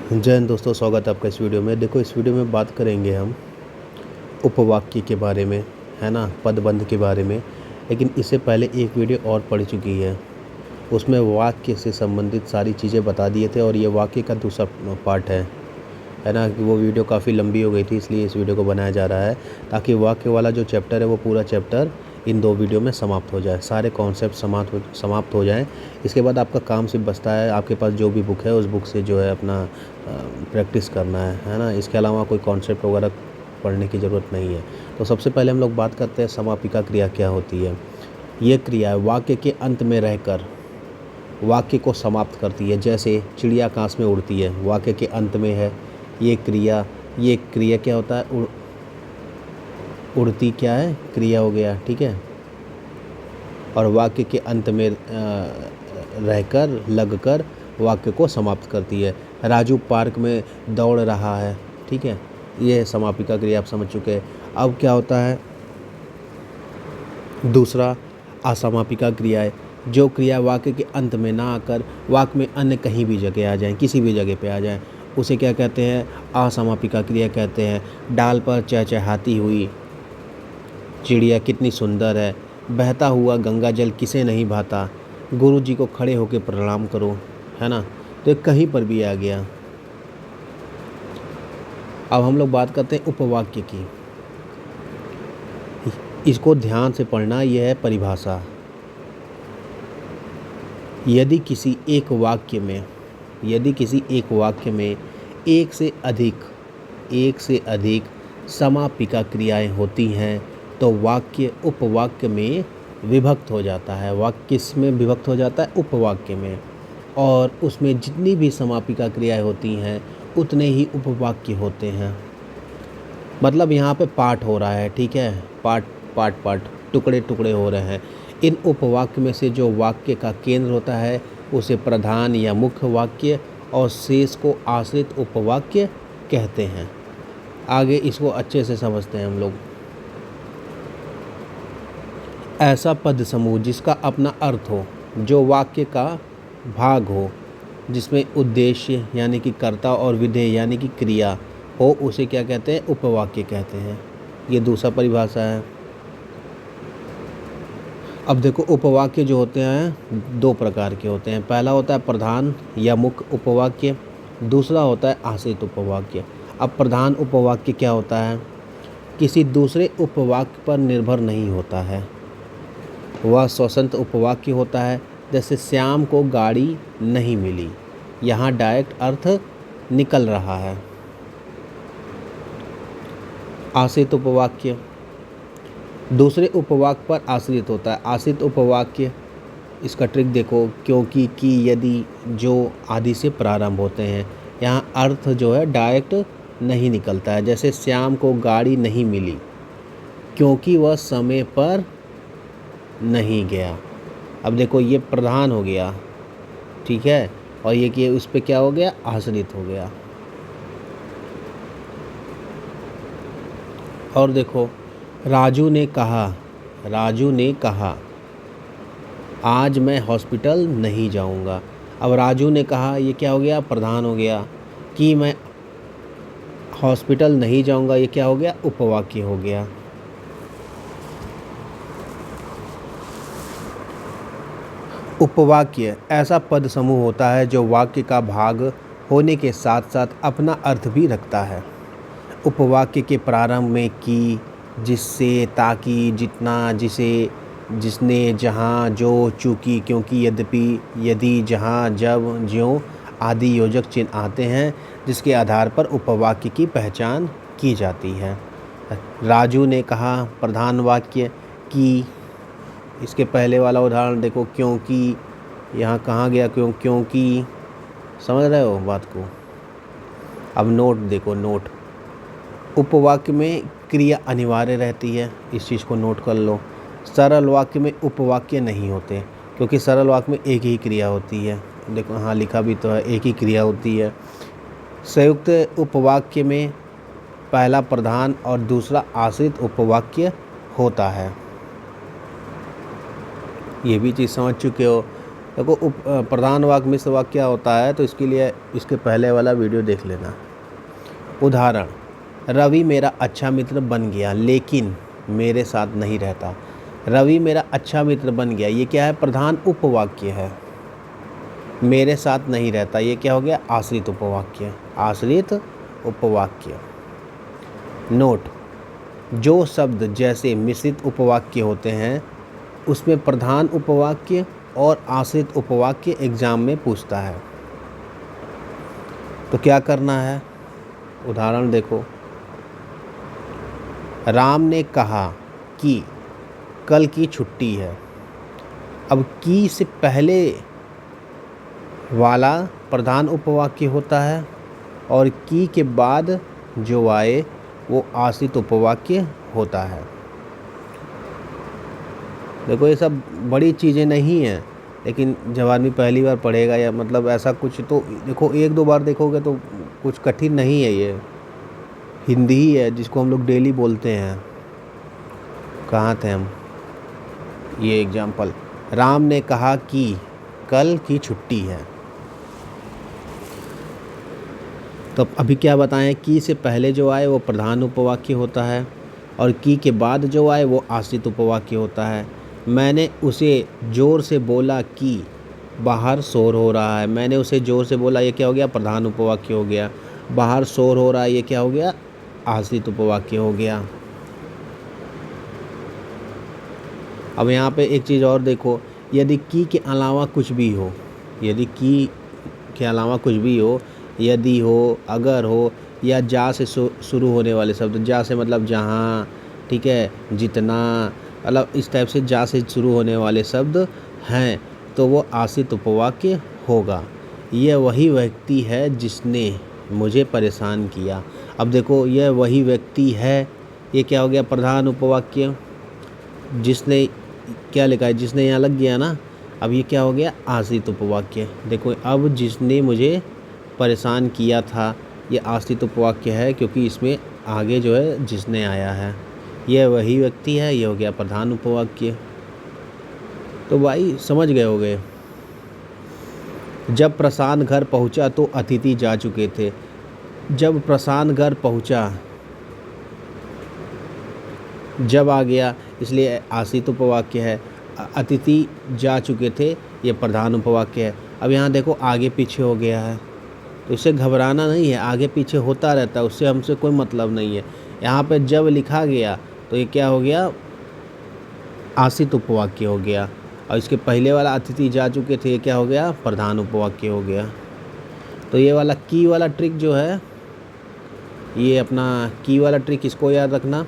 जय हिंद दोस्तों, स्वागत है आपका इस वीडियो में। देखो, इस वीडियो में बात करेंगे हम उपवाक्य के बारे में, है ना, पदबंध के बारे में। लेकिन इससे पहले एक वीडियो और पड़ चुकी है, उसमें वाक्य से संबंधित सारी चीज़ें बता दिए थे और ये वाक्य का दूसरा पार्ट है ना। कि वो वीडियो काफ़ी लंबी हो गई थी, इसलिए इस वीडियो को बनाया जा रहा है ताकि वाक्य वाला जो चैप्टर है वो पूरा चैप्टर इन 2 वीडियो में समाप्त हो जाए, सारे कॉन्सेप्ट समाप्त हो जाएँ। इसके बाद आपका काम सिर्फ बचता है, आपके पास जो भी बुक है उस बुक से जो है अपना प्रैक्टिस करना है ना। इसके अलावा कोई कॉन्सेप्ट वगैरह पढ़ने की ज़रूरत नहीं है। तो सबसे पहले हम लोग बात करते हैं समापिका क्रिया क्या होती है। ये क्रिया वाक्य के अंत में रहकर वाक्य को समाप्त करती है। जैसे चिड़िया आकाश में उड़ती है, वाक्य के अंत में है ये क्रिया क्या होता है, उड़ती क्या है, क्रिया हो गया, ठीक है। और वाक्य के अंत में रहकर, लगकर वाक्य को समाप्त करती है। राजू पार्क में दौड़ रहा है, ठीक है, ये समापिका क्रिया आप समझ चुके हैं। अब क्या होता है दूसरा, असमापिका क्रिया है। जो क्रिया वाक्य के अंत में ना आकर वाक्य में अन्य कहीं भी जगह आ जाए, किसी भी जगह पे आ जाए, उसे क्या कहते हैं, असमापिका क्रिया कहते हैं। डाल पर चहचहाती हुई चिड़िया कितनी सुंदर है, बहता हुआ गंगा जल किसे नहीं भाता, गुरु जी को खड़े होकर प्रणाम करो, है ना। तो ये कहीं पर भी आ गया। अब हम लोग बात करते हैं उपवाक्य की। इसको ध्यान से पढ़ना, यह है परिभाषा। यदि किसी एक वाक्य में एक से अधिक समापिका क्रियाएं होती हैं तो वाक्य उपवाक्य में विभक्त हो जाता है। वाक्य किस में विभक्त हो जाता है, उपवाक्य में। और उसमें जितनी भी समापिका क्रियाएं होती हैं उतने ही उपवाक्य होते हैं। मतलब यहाँ पे पाठ हो रहा है, ठीक है, पाठ टुकड़े टुकड़े हो रहे हैं। इन उपवाक्य में से जो वाक्य का केंद्र होता है उसे प्रधान या मुख्य वाक्य और शेष को आश्रित उपवाक्य कहते हैं। आगे इसको अच्छे से समझते हैं हम लोग। ऐसा पद समूह जिसका अपना अर्थ हो, जो वाक्य का भाग हो, जिसमें उद्देश्य यानी कि कर्ता और विधेय यानी कि क्रिया हो, उसे क्या कहते हैं, उपवाक्य कहते हैं। ये दूसरा परिभाषा है। अब देखो, उपवाक्य जो होते हैं 2 प्रकार के होते हैं। पहला होता है प्रधान या मुख्य उपवाक्य, दूसरा होता है आश्रित उपवाक्य। अब प्रधान उपवाक्य क्या होता है, किसी दूसरे उपवाक्य पर निर्भर नहीं होता है, वह स्वतंत्र उपवाक्य होता है। जैसे श्याम को गाड़ी नहीं मिली, यहाँ डायरेक्ट अर्थ निकल रहा है। आश्रित उपवाक्य दूसरे उपवाक्य पर आश्रित होता है। आश्रित उपवाक्य, इसका ट्रिक देखो, क्योंकि, कि, यदि, जो आदि से प्रारंभ होते हैं। यहाँ अर्थ जो है डायरेक्ट नहीं निकलता है। जैसे श्याम को गाड़ी नहीं मिली क्योंकि वह समय पर नहीं गया। अब देखो, ये प्रधान हो गया, ठीक है, और ये कि उस पर क्या हो गया, आश्रित हो गया। और देखो, राजू ने कहा आज मैं हॉस्पिटल नहीं जाऊंगा। अब राजू ने कहा, ये क्या हो गया, प्रधान हो गया। कि मैं हॉस्पिटल नहीं जाऊंगा, ये क्या हो गया, उपवाक्य हो गया। उपवाक्य ऐसा पद समूह होता है जो वाक्य का भाग होने के साथ साथ अपना अर्थ भी रखता है। उपवाक्य के प्रारंभ में कि, जिससे, ताकि, जितना, जिसे, जिसने, जहाँ, जो, चूँकि, क्योंकि, यद्यपि, यदि, जहाँ, जब, ज्यों आदि योजक चिन्ह आते हैं जिसके आधार पर उपवाक्य की पहचान की जाती है। राजू ने कहा प्रधान वाक्य, कि, इसके पहले वाला उदाहरण देखो, क्योंकि, यहाँ कहाँ गया क्योंकि, समझ रहे हो बात को। अब नोट देखो, नोट, उपवाक्य में क्रिया अनिवार्य रहती है, इस चीज़ को नोट कर लो। सरल वाक्य में उपवाक्य नहीं होते, क्योंकि सरल वाक्य में एक ही क्रिया होती है। देखो, हाँ लिखा भी तो है, एक ही क्रिया होती है। संयुक्त उपवाक्य में पहला प्रधान और दूसरा आश्रित उपवाक्य होता है। ये भी चीज़ समझ चुके हो। देखो प्रधान वाक्य मिश्र वाक्य क्या होता है, तो इसके लिए इसके पहले वाला वीडियो देख लेना। उदाहरण, रवि मेरा अच्छा मित्र बन गया लेकिन मेरे साथ नहीं रहता। रवि मेरा अच्छा मित्र बन गया, ये क्या है? प्रधान उपवाक्य है। मेरे साथ नहीं रहता, ये क्या हो गया? आश्रित उपवाक्य। आश्रित उपवाक्य। नोट, जो शब्द जैसे मिश्रित उपवाक्य होते हैं उसमें प्रधान उपवाक्य और आश्रित उपवाक्य एग्जाम में पूछता है। तो क्या करना है? उदाहरण देखो, राम ने कहा कि कल की छुट्टी है। अब की से पहले वाला प्रधान उपवाक्य होता है और की के बाद जो आए वो आश्रित उपवाक्य होता है। देखो ये सब बड़ी चीज़ें नहीं हैं, लेकिन जब आदमी पहली बार पढ़ेगा या मतलब ऐसा कुछ, तो देखो एक दो बार देखोगे तो कुछ कठिन नहीं है। ये हिंदी ही है जिसको हम लोग डेली बोलते हैं। कहाँ थे हम? ये एग्जाम्पल, राम ने कहा कि कल की छुट्टी है। तो अभी क्या बताएं, की से पहले जो आए वो प्रधान उपवाक्य होता है और की के बाद जो आए वो आश्रित उपवाक्य होता है। मैंने उसे ज़ोर से बोला कि बाहर शोर हो रहा है। मैंने उसे ज़ोर से बोला, ये क्या हो गया? प्रधान उपवाक्य हो गया। बाहर शोर हो रहा है, ये क्या हो गया? आश्रित उपवाक्य हो गया। अब यहाँ पे एक चीज़ और देखो, यदि की के अलावा कुछ भी हो, यदि की के अलावा कुछ भी हो, यदि हो, अगर हो या जा से शुरू होने वाले शब्द, जा से मतलब जहाँ, ठीक है, जितना, मतलब इस टाइप से जा से शुरू होने वाले शब्द हैं तो वो आश्रित उपवाक्य होगा। यह वही व्यक्ति है जिसने मुझे परेशान किया। अब देखो, यह वही व्यक्ति है, ये क्या हो गया? प्रधान उपवाक्य। जिसने क्या लिखा है? जिसने यहाँ लग गया ना। अब ये क्या हो गया? आश्रित उपवाक्य। देखो अब जिसने मुझे परेशान किया था, ये आश्रित उपवाक्य है क्योंकि इसमें आगे जो है जिसने आया है। यह वही व्यक्ति है, ये हो गया प्रधान उपवाक्य। तो भाई समझ गए होगे। जब प्रशांत घर पहुंचा तो अतिथि जा चुके थे। जब प्रशांत घर पहुंचा, जब आ गया इसलिए आश्रित उपवाक्य है। अतिथि जा चुके थे, ये प्रधान उपवाक्य है। अब यहाँ देखो आगे पीछे हो गया है, तो इससे घबराना नहीं है, आगे पीछे होता रहता है, उससे हमसे कोई मतलब नहीं है। यहाँ पे जब लिखा गया तो ये क्या हो गया? आश्रित उपवाक्य हो गया। और इसके पहले वाला अतिथि जा चुके थे, ये क्या हो गया? प्रधान उपवाक्य हो गया। तो ये वाला की वाला ट्रिक जो है, ये अपना की वाला ट्रिक इसको याद रखना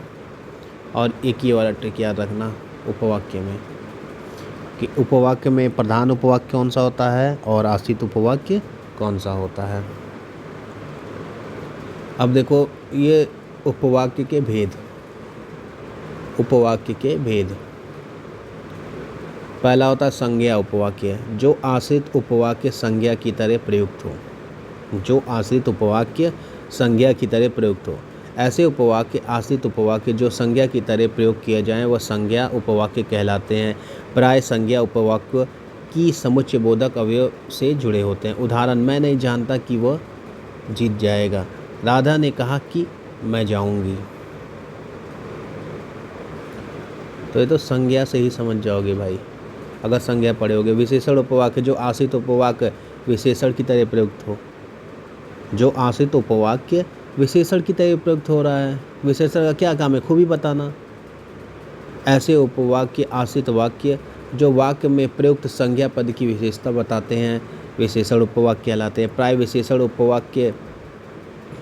और एक ही वाला ट्रिक याद रखना उपवाक्य में, कि उपवाक्य में प्रधान उपवाक्य कौन सा होता है और आश्रित उपवाक्य कौन सा होता है। अब देखो ये उपवाक्य के भेद। उपवाक्य के भेद, पहला होता है संज्ञा उपवाक्य, जो आश्रित उपवाक्य संज्ञा की तरह प्रयुक्त हो। जो आश्रित उपवाक्य संज्ञा की तरह प्रयुक्त हो। ऐसे उपवाक्य आश्रित उपवाक्य जो संज्ञा की तरह प्रयोग किए जाएं वह संज्ञा उपवाक्य कहलाते हैं। प्राय संज्ञा उपवाक्य की समुच्चय बोधक अवयव से जुड़े होते हैं। उदाहरण, मैं नहीं जानता कि वह जीत जाएगा। राधा ने कहा कि मैं जाऊंगी। तो ये तो संज्ञा से ही समझ जाओगे भाई, अगर संज्ञा पढ़े होगे। विशेषण उपवाक्य, जो आश्रित उपवाक्य विशेषण की तरह प्रयुक्त हो। जो आश्रित उपवाक्य विशेषण की तरह प्रयुक्त हो रहा है। विशेषण का क्या काम है? खूबी बताना। ऐसे उपवाक्य आश्रित वाक्य जो वाक्य में प्रयुक्त संज्ञा पद की विशेषता बताते हैं विशेषण उपवाक्य कहलाते हैं। प्राय विशेषण उपवाक्य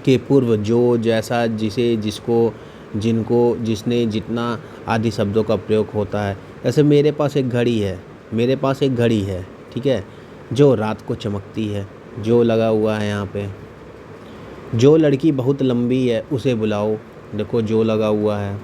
के पूर्व जो, जैसा, जिसे, जिसको, जिनको, जिसने, जितना आदि शब्दों का प्रयोग होता है। जैसे मेरे पास एक घड़ी है, मेरे पास एक घड़ी है, ठीक है, जो रात को चमकती है। जो लगा हुआ है यहाँ पे। जो लड़की बहुत लंबी है उसे बुलाओ। देखो जो लगा हुआ है।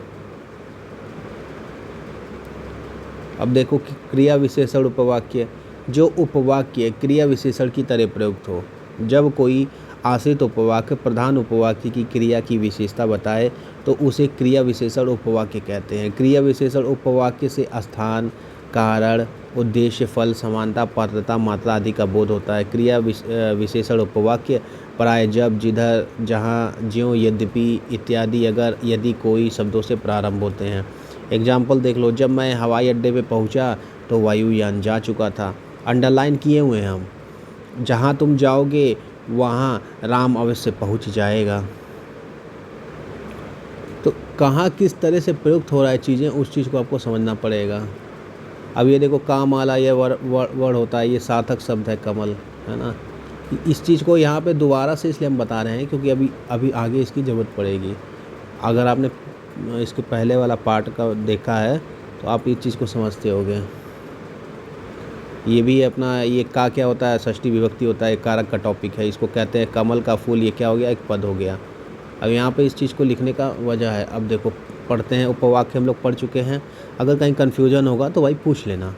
अब देखो कि क्रिया विशेषण उपवाक्य, जो उपवाक्य क्रिया विशेषण की तरह प्रयुक्त हो। जब कोई आश्रित उपवाक्य प्रधान उपवाक्य की क्रिया की विशेषता बताए तो उसे क्रिया विशेषण उपवाक्य कहते हैं। क्रिया विशेषण उपवाक्य से स्थान, कारण, उद्देश्य, फल, समानता, पात्रता, मात्रा आदि का बोध होता है। क्रिया विशेषण उपवाक्य प्राय, जब, जिधर, जहाँ, ज्यों, यद्यपि इत्यादि अगर यदि कोई शब्दों से प्रारंभ होते हैं। एग्जाम्पल देख लो, जब मैं हवाई अड्डे पे पहुँचा तो वायुयान जा चुका था। अंडरलाइन किए हुए हैं हम। जहाँ तुम जाओगे वहाँ राम अवश्य पहुँच जाएगा। तो कहाँ किस तरह से प्रयुक्त हो रहा है चीज़ें, उस चीज़ को आपको समझना पड़ेगा। अब ये देखो, काम वाला ये वर्ड होता है, ये सार्थक शब्द है कमल, है ना। इस चीज़ को यहाँ पे दोबारा से इसलिए हम बता रहे हैं क्योंकि अभी आगे इसकी ज़रूरत पड़ेगी। अगर आपने इसके पहले वाला पार्ट का देखा है तो आप इस चीज़ को समझते होगे। ये भी अपना ये का क्या होता है, षष्ठी विभक्ति होता है, कारक का टॉपिक है। इसको कहते हैं कमल का फूल। ये क्या हो गया, एक पद हो गया। अब यहाँ पे इस चीज़ को लिखने का वजह है। अब देखो पढ़ते हैं, उपवाक्य हम लोग पढ़ चुके हैं। अगर कहीं कन्फ्यूजन होगा तो भाई पूछ लेना।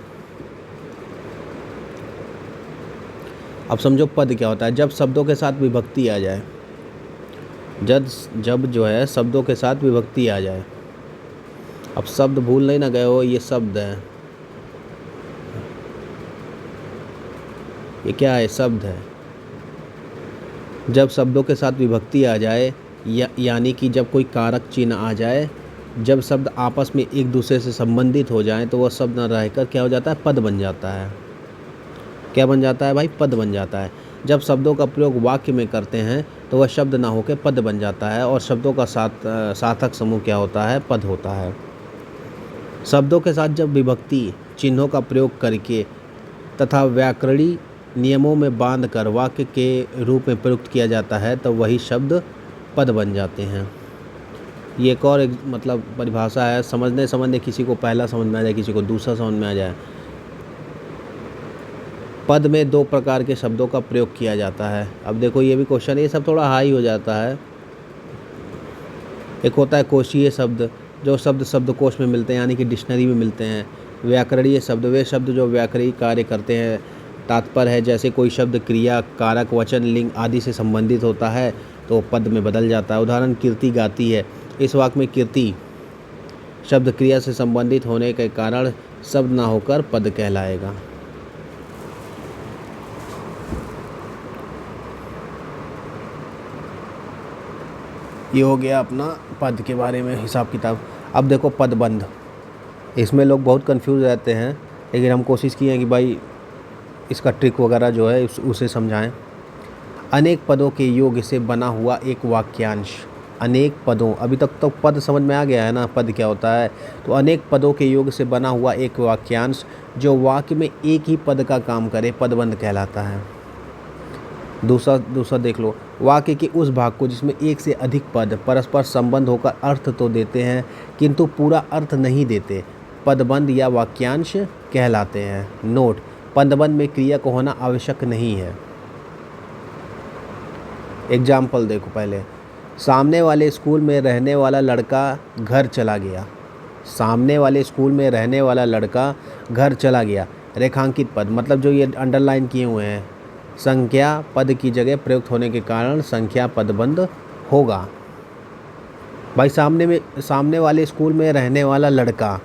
अब समझो पद क्या होता है, जब शब्दों के साथ विभक्ति आ जाए। जब जो है शब्दों के साथ विभक्ति आ जाए। अब शब्द भूल नहीं ना गए हो, ये शब्द है, ये क्या है, शब्द है। जब शब्दों के साथ विभक्ति आ जाए यानी कि जब कोई कारक चिन्ह आ जाए, जब शब्द आपस में एक दूसरे से संबंधित हो जाएं तो वह शब्द न रहकर क्या हो जाता है, पद बन जाता है। क्या बन जाता है भाई, पद बन जाता है। जब शब्दों का प्रयोग वाक्य में करते हैं तो वह शब्द ना होकर पद बन जाता है और शब्दों का सार्थक समूह क्या होता है, पद होता है। शब्दों के साथ जब विभक्ति चिन्हों का प्रयोग करके तथा व्याकरणीय नियमों में बांध कर वाक्य के रूप में प्रयुक्त किया जाता है तो वही शब्द पद बन जाते हैं। ये एक और मतलब परिभाषा है। समझने किसी को पहला समझ में आ जाए, किसी को दूसरा समझ में आ जाए। पद में दो प्रकार के शब्दों का प्रयोग किया जाता है। अब देखो ये भी क्वेश्चन, ये सब थोड़ा हाई हो जाता है। एक होता है कोशीय शब्द, जो शब्द शब्दकोश में मिलते हैं यानी कि डिक्शनरी में मिलते हैं। व्याकरणीय शब्द, वे शब्द जो व्याकरणिक कार्य करते हैं। तात्पर्य है, जैसे कोई शब्द क्रिया, कारक, वचन, लिंग आदि से संबंधित होता है तो पद में बदल जाता है। उदाहरण, कीर्ति गाती है। इस वाक्य में कीर्ति शब्द क्रिया से संबंधित होने के कारण शब्द ना होकर पद कहलाएगा। ये हो गया अपना पद के बारे में हिसाब किताब। अब देखो पदबंध, इसमें लोग बहुत कंफ्यूज रहते हैं, लेकिन हम कोशिश किए हैं कि भाई इसका ट्रिक वगैरह जो है उसे समझाएं। अनेक पदों के योग से बना हुआ एक वाक्यांश। अनेक पदों, अभी तक तो पद समझ में आ गया है ना, पद क्या होता है। तो अनेक पदों के योग से बना हुआ एक वाक्यांश जो वाक्य में एक ही पद का काम करे पदबंध कहलाता है। दूसरा देख लो, वाक्य के उस भाग को जिसमें एक से अधिक पद परस्पर संबंध होकर अर्थ तो देते हैं किंतु पूरा अर्थ नहीं देते, पदबंध या वाक्यांश कहलाते हैं। नोट, पदबंध में क्रिया को होना आवश्यक नहीं है। एग्जाम्पल देखो पहले, सामने वाले स्कूल में रहने वाला लड़का घर चला गया। सामने वाले स्कूल में रहने वाला लड़का घर चला गया। रेखांकित पद, मतलब जो ये अंडरलाइन किए हुए हैं, संख्या पद की जगह प्रयुक्त होने के कारण संख्या पदबंध होगा। भाई सामने वाले स्कूल में रहने वाला लड़का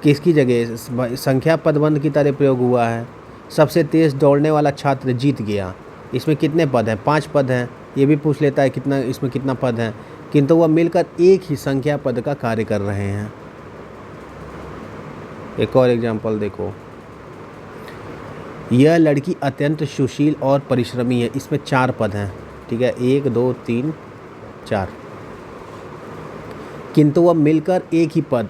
किसकी जगह, संख्या पदबंध की तरह प्रयोग हुआ है। सबसे तेज़ दौड़ने वाला छात्र जीत गया। इसमें कितने पद हैं, 5 पद हैं। ये भी पूछ लेता है कितना, इसमें कितना पद हैं, किंतु वह मिलकर एक ही संख्या पद का कार्य कर रहे हैं। एक और एग्जाम्पल देखो, यह लड़की अत्यंत सुशील और परिश्रमी है। इसमें 4 पद हैं, ठीक है, 1 2 3 4, किंतु वह मिलकर एक ही पद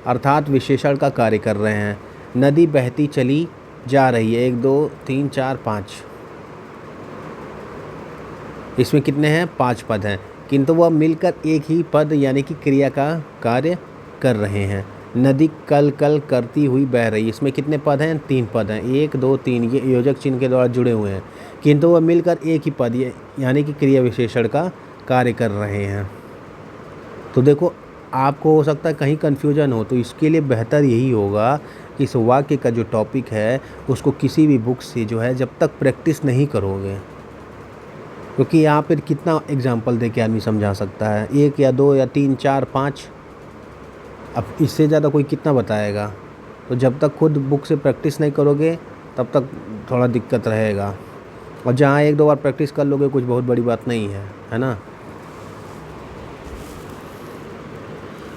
अर्थात विशेषण का कार्य कर रहे हैं। नदी बहती चली जा रही है, 1 2 3 4 5। इसमें कितने हैं, 5 पद हैं, किंतु वह मिलकर एक ही पद यानी कि क्रिया का कार्य कर रहे हैं। नदी कल कल करती हुई बह रही, इसमें कितने पद हैं, 3 पद हैं, 1 2 3, ये योजक चिन्ह के द्वारा जुड़े हुए हैं, किंतु वह मिलकर एक ही पद यानी कि क्रिया विशेषण का कार्य कर रहे हैं। तो देखो आपको हो सकता है कहीं कन्फ्यूजन हो, तो इसके लिए बेहतर यही होगा कि इस वाक्य का जो टॉपिक है उसको किसी भी बुक से जो है जब तक प्रैक्टिस नहीं करोगे, क्योंकि यहाँ पर कितना एग्जाम्पल दे के आदमी समझा सकता है, 1 या 2 या 3 4 5, अब इससे ज़्यादा कोई कितना बताएगा। तो जब तक खुद बुक से प्रैक्टिस नहीं करोगे तब तक थोड़ा दिक्कत रहेगा, और जहाँ एक दो बार प्रैक्टिस कर लोगे कुछ बहुत बड़ी बात नहीं है ना।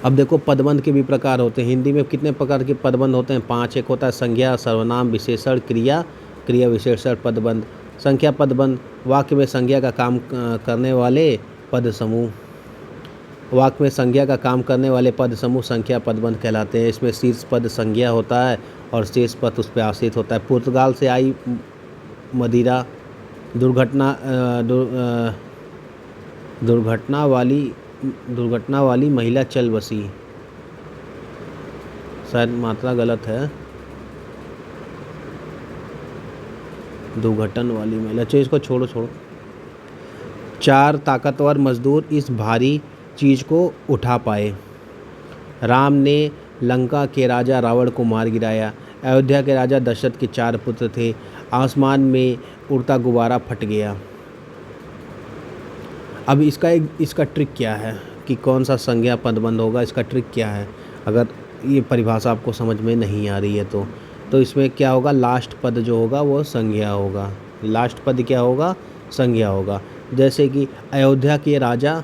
अब देखो पदबंध के भी प्रकार होते हैं। हिंदी में कितने प्रकार के पदबंध होते हैं? 5। एक होता है संज्ञा, सर्वनाम, विशेषण, क्रिया, क्रिया विशेषण पदबंध। संख्या पदबंध, वाक्य में संज्ञा का काम करने वाले पद समूह। वाक्य में संज्ञा का काम करने वाले पद समूह संख्या पदबंध कहलाते हैं। इसमें शीर्ष पद संज्ञा होता है और शेष पद उस पर आश्रित होता है। पुर्तगाल से आई मदिरा, दुर्घटना वाली महिला चल बसी। शायद मात्रा गलत है, दुर्घटन वाली महिला, चलो इसको छोड़ो। 4 ताकतवर मजदूर इस भारी चीज़ को उठा पाए। राम ने लंका के राजा रावण को मार गिराया। अयोध्या के राजा दशरथ के 4 पुत्र थे। आसमान में उड़ता गुब्बारा फट गया। अब इसका ट्रिक क्या है कि कौन सा संज्ञा पदबंध होगा? इसका ट्रिक क्या है? अगर ये परिभाषा आपको समझ में नहीं आ रही है तो इसमें क्या होगा? लास्ट पद जो होगा वो संज्ञा होगा। लास्ट पद क्या होगा? संज्ञा होगा। जैसे कि अयोध्या के राजा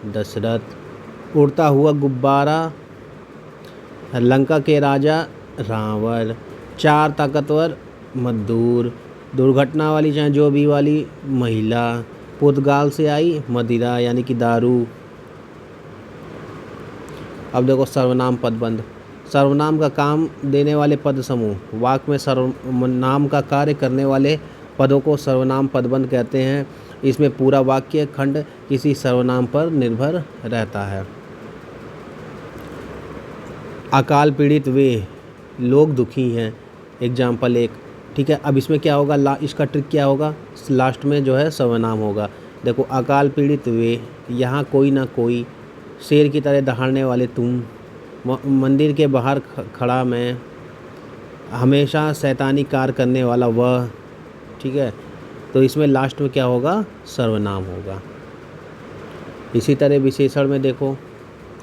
दशरथ, उड़ता हुआ गुब्बारा लंका के राजा रावण, 4 ताकतवर मजदूर, दुर्घटना वाली चाहे जो भी वाली महिला, पुर्तगाल से आई मदिरा यानी कि दारू। अब देखो सर्वनाम पदबंध। सर्वनाम का काम देने वाले पद समूह। वाक्य में सर्वनाम का कार्य करने वाले पदों को सर्वनाम पदबंध कहते हैं। इसमें पूरा वाक्य खंड किसी सर्वनाम पर निर्भर रहता है। अकाल पीड़ित वे लोग दुखी हैं, एग्जाम्पल 1। ठीक है, अब इसमें क्या होगा? इसका ट्रिक क्या होगा? लास्ट में जो है सर्वनाम होगा। देखो अकाल पीड़ित वे, यहाँ कोई ना कोई, शेर की तरह दहाड़ने वाले तुम, मंदिर के बाहर खड़ा मैं, हमेशा शैतानी कार्य करने वाला वह। ठीक है, तो इसमें लास्ट में क्या होगा? सर्वनाम होगा। इसी तरह विशेषण में देखो,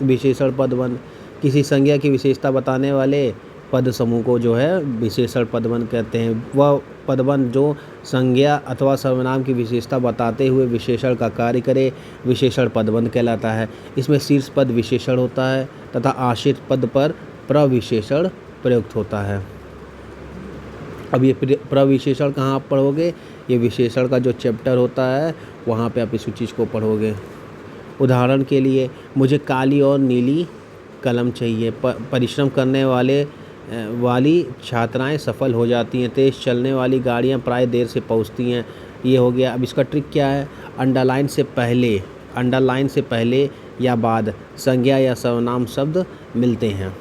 विशेषण पदबंध, किसी संज्ञा की विशेषता बताने वाले पद समूह को जो है विशेषण पदबंध कहते हैं। वह पदबंध जो संज्ञा अथवा सर्वनाम की विशेषता बताते हुए विशेषण का कार्य करे, विशेषण पदबंध कहलाता है। इसमें शीर्ष पद विशेषण होता है तथा आश्रित पद पर प्रविशेषण प्रयुक्त होता है। अब ये प्रविशेषण कहाँ आप पढ़ोगे? ये विशेषण का जो चैप्टर होता है वहाँ पे आप इस चीज़ को पढ़ोगे। उदाहरण के लिए, मुझे काली और नीली कलम चाहिए। परिश्रम करने वाली छात्राएं सफल हो जाती हैं। तेज़ चलने वाली गाड़ियां प्राय देर से पहुंचती हैं। ये हो गया। अब इसका ट्रिक क्या है? अंडरलाइन से पहले या बाद संज्ञा या सर्वनाम शब्द मिलते हैं।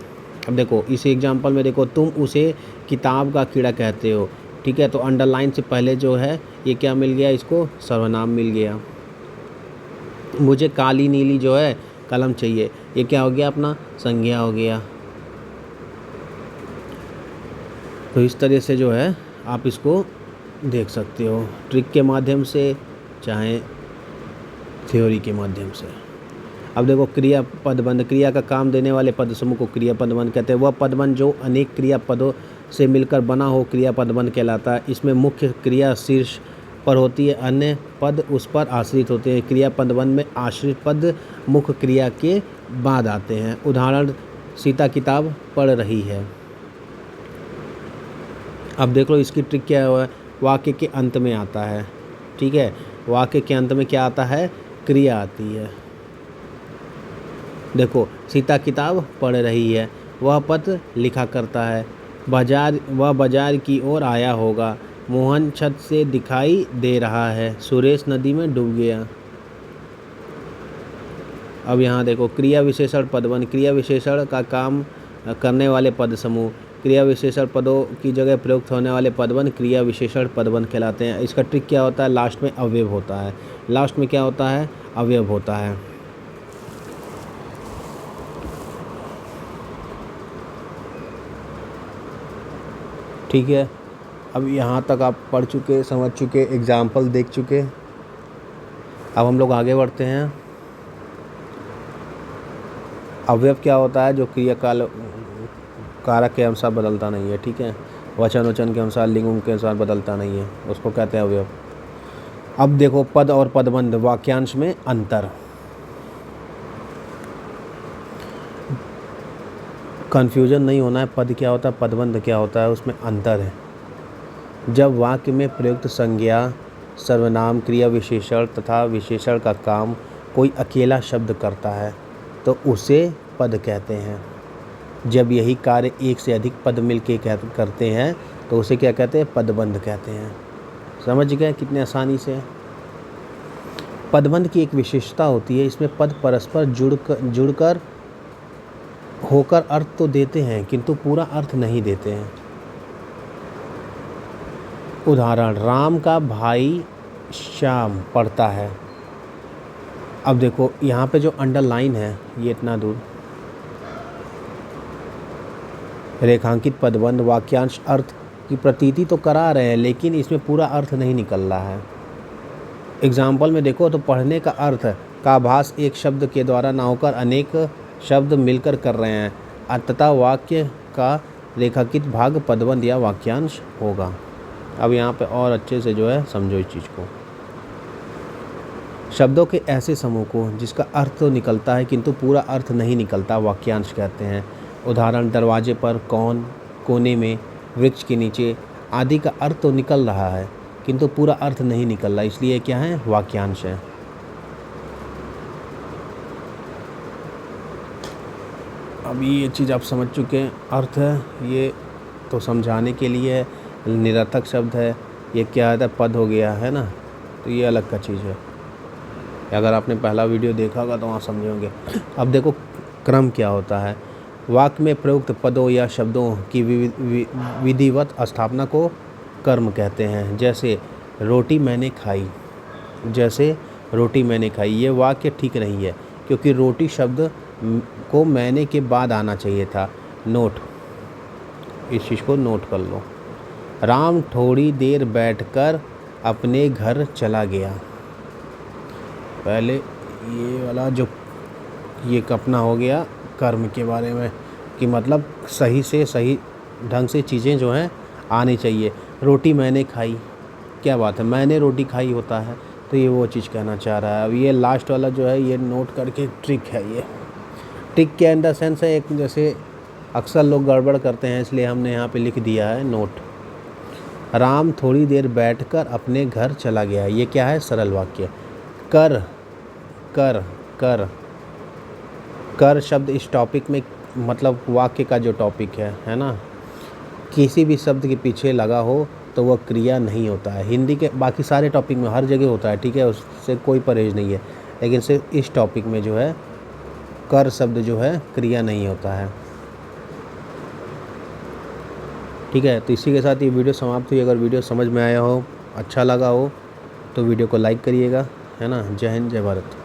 अब देखो इस एग्जांपल में देखो, तुम उसे किताब का कीड़ा कहते हो। ठीक है, तो अंडरलाइन से पहले जो है ये क्या मिल गया? इसको सर्वनाम मिल गया। मुझे काली नीली जो है कलम चाहिए, ये क्या हो गया? अपना संज्ञा हो गया। तो इस तरह से जो है आप इसको देख सकते हो, ट्रिक के माध्यम से चाहे थ्योरी के माध्यम से। अब देखो क्रिया पदबंध। क्रिया का काम देने वाले पद समूह को क्रिया पदबंध कहते हैं। वह पदबंध जो अनेक क्रिया पदों से मिलकर बना हो क्रिया पदबंध कहलाता है। इसमें मुख्य क्रिया शीर्ष पर होती है, अन्य पद उस पर आश्रित होते हैं। क्रिया पदबंध में आश्रित पद मुख्य क्रिया के बाद आते हैं। उदाहरण, सीता किताब पढ़ रही है। अब देख लो इसकी ट्रिक क्या है? वाक्य के अंत में आता है। ठीक है, वाक्य के अंत में क्या आता है? क्रिया आती है। देखो सीता किताब पढ़ रही है, वह पत्र लिखा करता है। वह बाजार की ओर आया होगा। मोहन छत से दिखाई दे रहा है। सुरेश नदी में डूब गया। अब यहाँ देखो क्रिया विशेषण पदबंध। क्रिया विशेषण का काम करने वाले पद समूह। क्रिया विशेषण पदों की जगह प्रयुक्त होने वाले पदबंध क्रिया विशेषण पदबंध कहलाते हैं। इसका ट्रिक क्या होता है? लास्ट में अवयव होता है। लास्ट में क्या होता है? अवयव होता है। ठीक है, अब यहाँ तक आप पढ़ चुके, समझ चुके, एग्जाम्पल देख चुके। अब हम लोग आगे बढ़ते हैं। अवयव क्या होता है? जो क्रियाकाल कारक के अनुसार बदलता नहीं है, ठीक है। वचन वचन के अनुसार, लिंग उंग के अनुसार बदलता नहीं है, उसको कहते हैं अवयव। अब देखो पद और पदबंध वाक्यांश में अंतर। कन्फ्यूजन नहीं होना है, पद क्या होता है, पदबंध क्या होता है, उसमें अंतर है। जब वाक्य में प्रयुक्त संज्ञा, सर्वनाम, क्रिया विशेषण तथा विशेषण का काम कोई अकेला शब्द करता है तो उसे पद कहते हैं। जब यही कार्य एक से अधिक पद मिलके करते हैं तो उसे क्या कहते हैं, पदबंध कहते हैं। समझ गए कितने आसानी से। पदबंध की एक विशेषता होती है, इसमें पद परस्पर जुड़कर होकर अर्थ तो देते हैं किंतु पूरा अर्थ नहीं देते हैं। उदाहरण, राम का भाई श्याम पढ़ता है। अब देखो यहाँ पे जो अंडरलाइन है, ये इतना दूर, रेखांकित पदबंध वाक्यांश अर्थ की प्रतीति तो करा रहे हैं लेकिन इसमें पूरा अर्थ नहीं निकल रहा है। एग्जाम्पल में देखो तो पढ़ने का अर्थ का आभास एक शब्द के द्वारा ना होकर अनेक शब्द मिलकर कर रहे हैं, अतः वाक्य का रेखांकित भाग पदबंध या वाक्यांश होगा। अब यहाँ पे और अच्छे से जो है समझो इस चीज़ को। शब्दों के ऐसे समूह को जिसका अर्थ तो निकलता है किंतु पूरा अर्थ नहीं निकलता वाक्यांश कहते हैं। उदाहरण, दरवाजे पर, कौन, कोने में, वृक्ष के नीचे आदि का अर्थ तो निकल रहा है किंतु पूरा अर्थ नहीं निकल रहा, इसलिए क्या है, वाक्यांश है। अभी ये चीज़ आप समझ चुके हैं, अर्थ है ये तो समझाने के लिए है, निरर्थक शब्द है ये, क्या है, पद हो गया है ना, तो ये अलग का चीज़ है। अगर आपने पहला वीडियो देखा होगा तो वहाँ समझोगे। अब देखो क्रम क्या होता है। वाक्य में प्रयुक्त पदों या शब्दों की विधिवत स्थापना को कर्म कहते हैं। जैसे रोटी मैंने खाई, जैसे रोटी मैंने खाई, ये वाक्य ठीक नहीं है क्योंकि रोटी शब्द को मैंने के बाद आना चाहिए था। नोट, इस चीज़ को नोट कर लो। राम थोड़ी देर बैठकर अपने घर चला गया। पहले ये वाला जो ये कपना हो गया कर्म के बारे में कि मतलब सही से सही ढंग से चीज़ें जो हैं आनी चाहिए। रोटी मैंने खाई, क्या बात है, मैंने रोटी खाई होता है, तो ये वो चीज़ कहना चाह रहा है। अब ये लास्ट वाला जो है ये नोट करके ट्रिक है। ये ट्रिक क्या इन द सेंस है, एक जैसे अक्सर लोग गड़बड़ करते हैं इसलिए हमने यहाँ पे लिख दिया है नोट। राम थोड़ी देर बैठकर अपने घर चला गया, ये क्या है, सरल वाक्य। कर कर कर कर शब्द इस टॉपिक में मतलब वाक्य का जो टॉपिक है ना, किसी भी शब्द के पीछे लगा हो तो वह क्रिया नहीं होता है। हिंदी के बाकी सारे टॉपिक में हर जगह होता है, ठीक है, उससे कोई परहेज नहीं है, लेकिन सिर्फ इस टॉपिक में जो है कर शब्द जो है क्रिया नहीं होता है, ठीक है। तो इसी के साथ ये वीडियो समाप्त हुई। अगर वीडियो समझ में आया हो, अच्छा लगा हो तो वीडियो को लाइक करिएगा, है ना। जय हिंद, जय भारत।